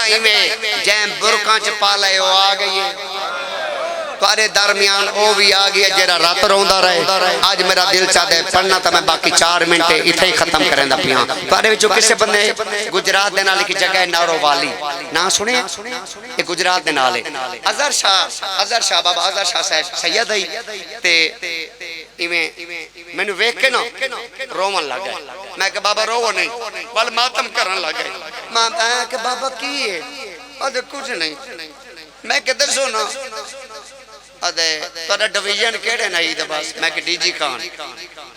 ایویں جیم برکاں چ پا لے او آ گئی ہے تارے درمیان او بھی آ گیا جیرا رات روندا رہے آج میرا دل چاہتا ہے پڑھنا تا میں باقی 4 منٹ اتھے ہی ختم کریں دا پیاں تارے وچوں کسے بندے گجرات دے نال کی جگہ ہے نارو والی نا سنے یہ گجرات دے نال ہے اظہر شاہ بابا اظہر شاہ صاحب سید ہے تے ایویں مینوں ویکھ کے نا روون لگ گئے میں کہ بابا روو نہیں بل ماتم کرن لگ گئے میں کہ بابا کی ہے ادھر کچھ نہیں میں کہ دسو نا ادھے تھوڑا ڈویژن کیڑے نہیں دا بس میں کہ ڈی جی خان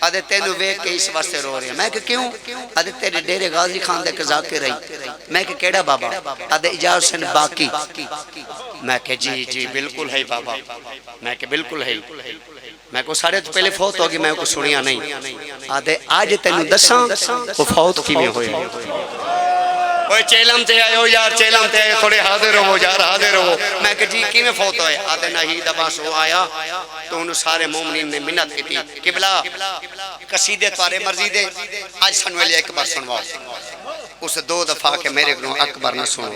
ادھے تینوں ویکھ کے اس واسطے رو رہے ہیں میں کہ کیوں ادھے تیرے ڈیرے غازی خان دے ذاکر رہی میں کہ کیڑا بابا ادھے اجاز حسین باقی میں کہ جی بالکل ہے بابا میں کہ بالکل ہے میں کو سارے تو پہلے فوت ہوگی میں کو سنیا نہیں ادھے آج تینوں دساں وہ فوت کی میں ہوئے اوہ چیلم تے آئے ہو یار چیلم تے آئے تھوڑے حاضر ہو یار حاضر ہو میں کہ جی کی میں فوت ہوئے آدھے نہیں دباس ہو آیا تو انہوں سارے مومنین نے منت کی تھی قبلہ قصیدے توارے مرضی دے آج سنو علی اکبر سنواؤ اس 2 دفعہ کے میرے گنوں اکبر نہ سنو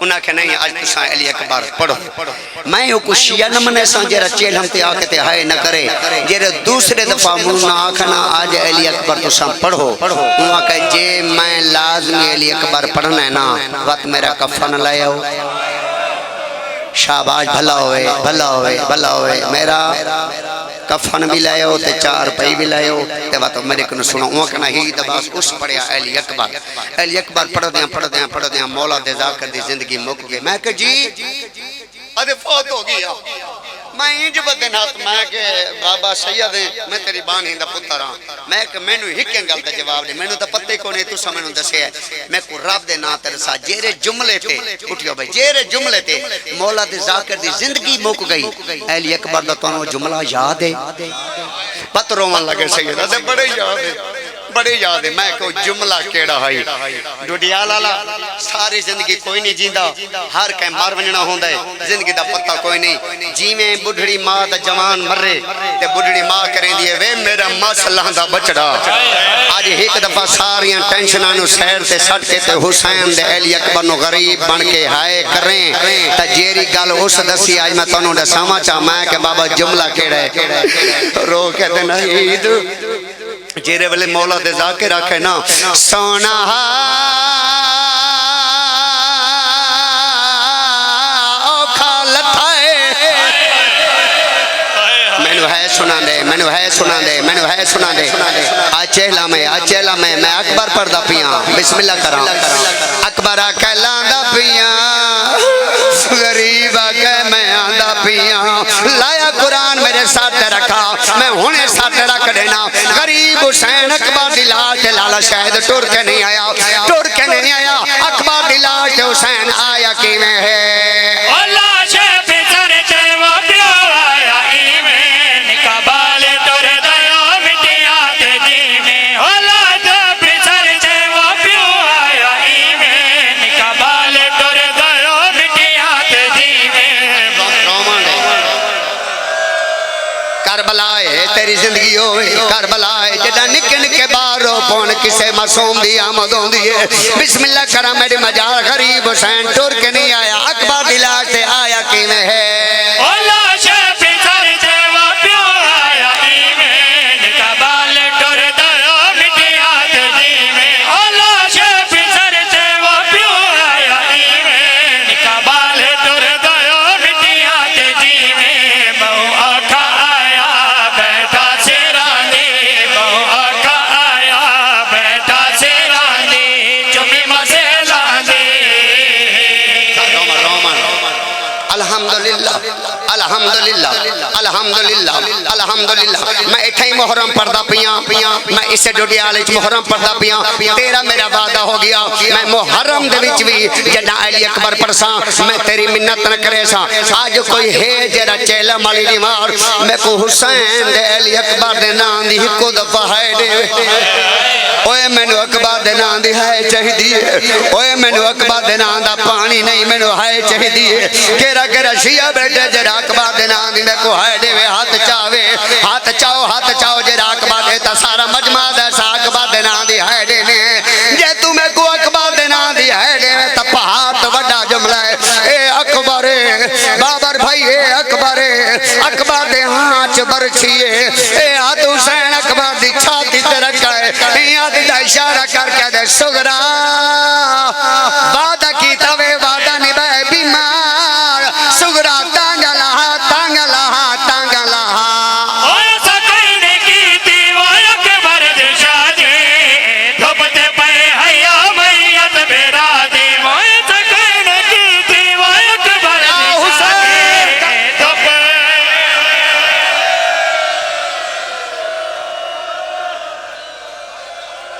انہاں کہ نہیں آج تساں علی اکبر پڑھو میں کو شیعہ نہ منے سان جرا چیل ہم تے آکے تے ہائے نہ کرے جرا دوسرے دفعہ منہ نہ آکھنا آج علی اکبر تساں پڑھو انہاں کہ جے میں لازمی علی اکبر پڑھنا ہے نا وقت میرا کفن لائے ہو شاباش بھلا ہوئے میرا کفن بھی لائے ہو تے 4 پئی بھی لائے ہو تے وقت میرے کنو سنو انہاں کہنا ہی دباس اس پڑھیا علی اکبر پڑھ دیاں مولا دے ذاکر دی زندگی مک گئے میں کہ جی ادھے فوت ہو گیا میں انج بدن ہاتھ میں کہ بابا سید ہیں میں تیری بانی دا پتر ہاں میں کہ میں نو ہکیں گل دا جواب دے میں نو دا پتے کو نہیں تو سا میں نو دسے ہے میں کو رب دے نا ترسا جیرے جملے تے اٹھیو بھائی جیرے جملے تے مولا دے ذاکر دی زندگی مک گئی علی اکبر دا تو جملہ یاد ہے پت روان لگے سید ادھے بڑے یاد ہے میں کو جملہ کیڑا ہے ڈوڈیا لالا ساری زندگی کوئی نہیں جیندہ ہر کہیں مار وننا ہوندہ ہے زندگی دا پتہ کوئی نہیں جی میں بڑھڑی ماں دا جوان مرے تے بڑھڑی ماں کریں دیئے وے میرا مسلح دا بچڑا آج ایک دفعہ ساریاں ٹینشنانو سیر تے سٹ کے تے حسین دے علی اکبر نو غریب بن کے ہائے کریں تا جیری گل اس دسی آج میں تنوں دے ساما چاہ میں کہ بابا جملہ کیڑا ہے رو کہتے نہیں جیرے والے مولا دے ذاکر رکھے نا سونا اوکھا لتھائے مینو ہے سنا دے آچیلا میں میں اکبر پڑھدا پیاں بسم اللہ کراں اکبر کہلاں دا پیاں غریب آگے میں آندہ پیاں لایا قرآن میرے ساتھ رکھا میں ہونے ساتھ رکھ دینا غریب حسین اکبر دلاش لالا شاید ٹور کے نہیں آیا اکبر دلاش حسین آیا کی میں ہے کربلائے تیری زندگی ہوئے کربلائے جدہ نکن کے باروں پون کسے معصوم دی آمد ہوں دیئے بسم اللہ کرا میری مجال غریب حسین ٹور کے نہیں آیا اکبر دلاش سے آیا کی میں ہے الحمدللہ میں اٹھائی محرم پردہ پیاں میں اسے ڈوڈیالیچ محرم پردہ پیاں تیرا میرا وعدہ ہو گیا میں محرم دے وچ بھی جنہ علی اکبر پرساں میں تیری منت نہ کرے ساں آج کوئی ہے جیرا چیلہ مالی دیمار میں کو حسین دے علی اکبر دے نام دی ہکو دفعہ ہے دے اوے میں نو اکبر دے نام دی ہے چاہی دیئے اوے میں نو اکبر دے نام دا پانی نہیں میں نو ہے چاہی دیئے کیرا شیعہ بیٹے جیرا اکبر دے نام دی میں کو ہے دے ہاتھ چاہو جے راک بادے تا سارا مجمع دے سا اکبر دے نام دی ہے دے جے تمہیں کو اکبر دے نام دی ہے برچھیے اے ہاتھ حسین اکبر دی چھاتی تے رکھا ہے یاد دا اشارہ کر کے دے سغرا